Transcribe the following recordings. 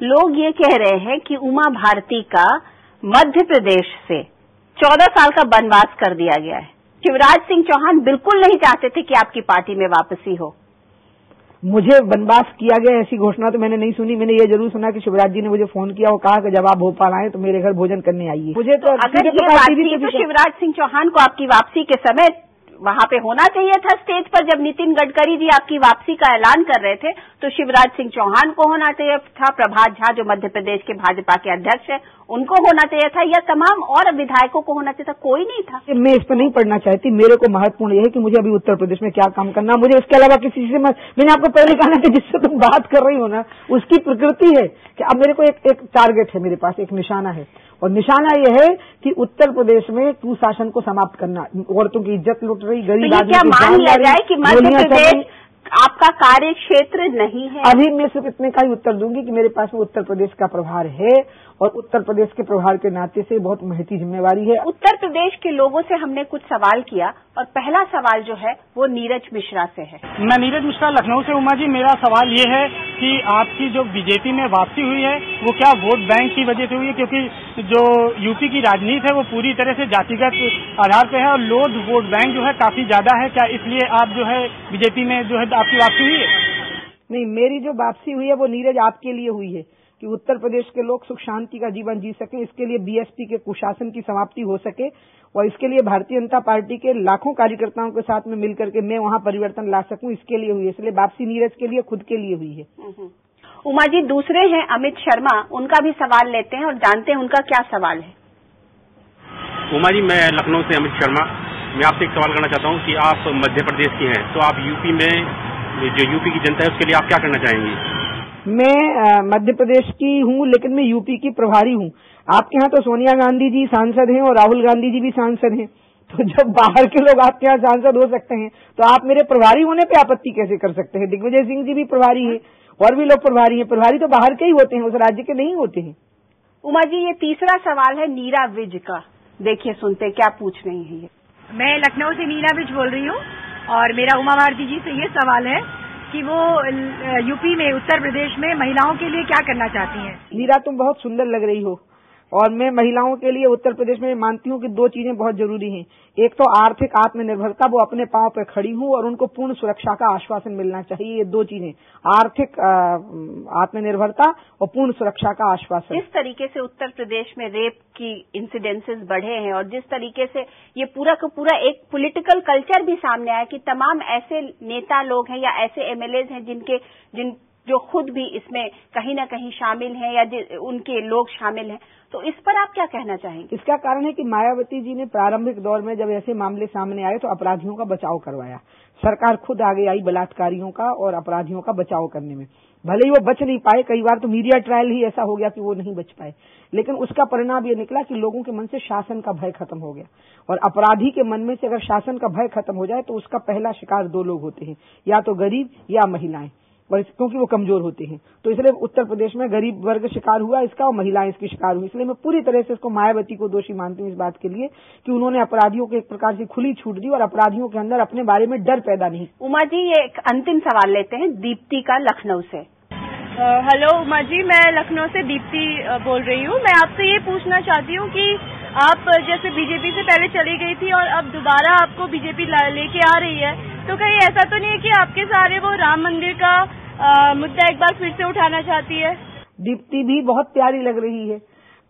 लोग ये कह रहे हैं कि उमा भारती का मध्य प्रदेश से 14 साल का वनवास कर दिया गया है। शिवराज सिंह चौहान बिल्कुल नहीं चाहते थे कि आपकी पार्टी में वापसी हो। मुझे वनवास किया गया ऐसी घोषणा तो मैंने नहीं सुनी। मैंने ये जरूर सुना कि शिवराज जी ने मुझे फोन किया और कहा कि जब आप भोपाल आए तो मेरे घर भोजन करने आइए। मुझे तो अगर ये बात थी तो शिवराज सिंह चौहान को आपकी वापसी के समय वहां पे होना चाहिए था स्टेज पर। जब नितिन गडकरी जी आपकी वापसी का ऐलान कर रहे थे तो शिवराज सिंह चौहान को होना चाहिए था, प्रभात झा जो मध्य प्रदेश के भाजपा के अध्यक्ष है उनको होना चाहिए था, या तमाम और विधायकों को होना चाहिए था। कोई नहीं था। मैं इस पर नहीं पढ़ना चाहती। मेरे को महत्वपूर्ण यह है कि मुझे अभी उत्तर प्रदेश में क्या काम करना, मुझे इसके अलावा किसी से मैंने आपको पहले कहा ना कि जिससे तुम बात कर रही हो ना उसकी प्रकृति है कि अब मेरे को एक टारगेट है, मेरे पास एक निशाना है, और निशाना यह है कि उत्तर प्रदेश में कुशासन को समाप्त करना। औरतों की इज्जत लुट रही, गरीब आदमी क्या मान लिया जाए कि मध्य प्रदेश आपका कार्य क्षेत्र नहीं है? अभी मैं सिर्फ इतने का ही उत्तर दूंगी कि मेरे पास में उत्तर प्रदेश का प्रभार है और उत्तर प्रदेश के प्रभार के नाते से बहुत महती जिम्मेवारी है। उत्तर प्रदेश के लोगों से हमने कुछ सवाल किया और पहला सवाल जो है वो नीरज मिश्रा से है। मैं नीरज मिश्रा लखनऊ से। उमा जी, मेरा सवाल ये है कि आपकी जो बीजेपी में वापसी हुई है वो क्या वोट बैंक की वजह से हुई है? क्योंकि जो यूपी की राजनीति है वो पूरी तरह से जातिगत आधार पर है और लोड वोट बैंक जो है काफी ज्यादा है। क्या इसलिए आप जो है बीजेपी में जो है आपकी वापसी हुई है? नहीं, मेरी जो वापसी हुई है वो नीरज आपके लिए हुई है कि उत्तर प्रदेश के लोग सुख शांति का जीवन जी सके, इसके लिए बीएसपी के कुशासन की समाप्ति हो सके, और इसके लिए भारतीय जनता पार्टी के लाखों कार्यकर्ताओं के साथ में मिलकर के मैं वहां परिवर्तन ला सकूं, इसके लिए हुई है। इसलिए वापसी नीरज के लिए, खुद के लिए हुई है। उमा जी, दूसरे हैं अमित शर्मा, उनका भी सवाल लेते हैं और जानते हैं उनका क्या सवाल है। उमा जी, मैं लखनऊ से अमित शर्मा। मैं आपसे एक सवाल करना चाहता हूँ कि आप मध्य प्रदेश की हैं, तो आप यूपी में जो यूपी की जनता है उसके लिए आप क्या करना चाहेंगी? मैं मध्य प्रदेश की हूँ लेकिन मैं यूपी की प्रभारी हूँ। आपके यहाँ तो सोनिया गांधी जी सांसद हैं और राहुल गांधी जी भी सांसद हैं, तो जब बाहर के लोग आपके यहाँ सांसद हो सकते हैं तो आप मेरे प्रभारी होने पे आपत्ति कैसे कर सकते हैं? दिग्विजय सिंह जी भी प्रभारी हैं और भी लोग प्रभारी हैं। प्रभारी तो बाहर के ही होते हैं, उस राज्य के नहीं होते हैं। उमा जी, ये तीसरा सवाल है नीरा विज का। देखिए, सुनते क्या पूछ रही है ये। मैं लखनऊ से नीरा विज बोल रही हूँ और मेरा उमा भारती जी से ये सवाल है कि वो यूपी में, उत्तर प्रदेश में महिलाओं के लिए क्या करना चाहती हैं? नीरा, तुम बहुत सुंदर लग रही हो और मैं महिलाओं के लिए उत्तर प्रदेश में मानती हूँ कि दो चीजें बहुत जरूरी हैं। एक तो आर्थिक आत्मनिर्भरता, वो अपने पांव पे खड़ी हूँ और उनको पूर्ण सुरक्षा का आश्वासन मिलना चाहिए। ये दो चीजें, आर्थिक आत्मनिर्भरता और पूर्ण सुरक्षा का आश्वासन। जिस तरीके से उत्तर प्रदेश में रेप की इंसिडेंसेस बढ़े हैं और जिस तरीके से ये पूरा का पूरा एक पॉलिटिकल कल्चर भी सामने आया कि तमाम ऐसे नेता लोग हैं या ऐसे एमएलए हैं जो खुद भी इसमें कहीं न कहीं शामिल हैं या उनके लोग शामिल हैं, तो इस पर आप क्या कहना चाहेंगे? इसका कारण है कि मायावती जी ने प्रारंभिक दौर में जब ऐसे मामले सामने आए तो अपराधियों का बचाव करवाया। सरकार खुद आगे आई बलात्कारियों का और अपराधियों का बचाव करने में। भले ही वो बच नहीं पाए, कई बार तो मीडिया ट्रायल ही ऐसा हो गया कि वो नहीं बच पाए, लेकिन उसका परिणाम ये निकला कि लोगों के मन से शासन का भय खत्म हो गया। और अपराधी के मन में से अगर शासन का भय खत्म हो जाए तो उसका पहला शिकार दो लोग होते हैं, या तो गरीब या महिलाएं, और क्योंकि वो कमजोर होते हैं। तो इसलिए उत्तर प्रदेश में गरीब वर्ग शिकार हुआ इसका और महिलाएं इसकी शिकार हुई। इसलिए मैं पूरी तरह से इसको मायावती को दोषी मानती हूँ इस बात के लिए कि उन्होंने अपराधियों को एक प्रकार से खुली छूट दी और अपराधियों के अंदर अपने बारे में डर पैदा नहीं। उमा जी, ये एक अंतिम सवाल लेते हैं दीप्ति का लखनऊ से। हेलो उमा जी, मैं लखनऊ से दीप्ति बोल रही हूँ। मैं आपसे ये पूछना चाहती हूँ कि आप जैसे बीजेपी से पहले चली गई थी और अब दोबारा आपको बीजेपी लेके आ रही है, तो कहीं ऐसा तो नहीं है कि आपके सारे वो राम मंदिर का मुद्दा एक बार फिर से उठाना चाहती है? दीप्ति भी बहुत प्यारी लग रही है।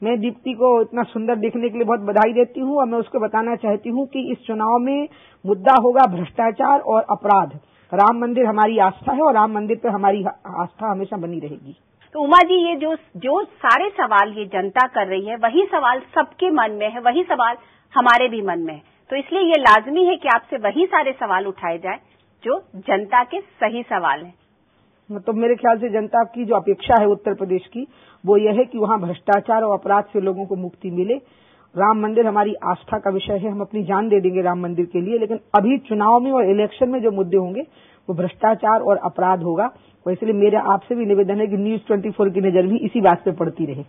मैं दीप्ति को इतना सुंदर देखने के लिए बहुत बधाई देती हूँ और मैं उसको बताना चाहती हूँ कि इस चुनाव में मुद्दा होगा भ्रष्टाचार और अपराध। राम मंदिर हमारी आस्था है और राम मंदिर पर हमारी आस्था हमेशा बनी रहेगी। तो उमा जी, ये जो सारे सवाल ये जनता कर रही है वही सवाल सबके मन में है, वही सवाल हमारे भी मन में है, तो इसलिए ये लाजमी है कि आपसे वही सारे सवाल उठाए जाएं जो जनता के सही सवाल हैं। तो मेरे ख्याल से जनता की जो अपेक्षा है उत्तर प्रदेश की वो यह है कि वहाँ भ्रष्टाचार और अपराध से लोगों को मुक्ति मिले। राम मंदिर हमारी आस्था का विषय है, हम अपनी जान दे देंगे राम मंदिर के लिए, लेकिन अभी चुनाव में और इलेक्शन में जो मुद्दे होंगे वो भ्रष्टाचार और अपराध होगा। और इसलिए मेरा आपसे भी निवेदन है कि न्यूज़ 24 की नजर भी इसी बात पे पड़ती रहे।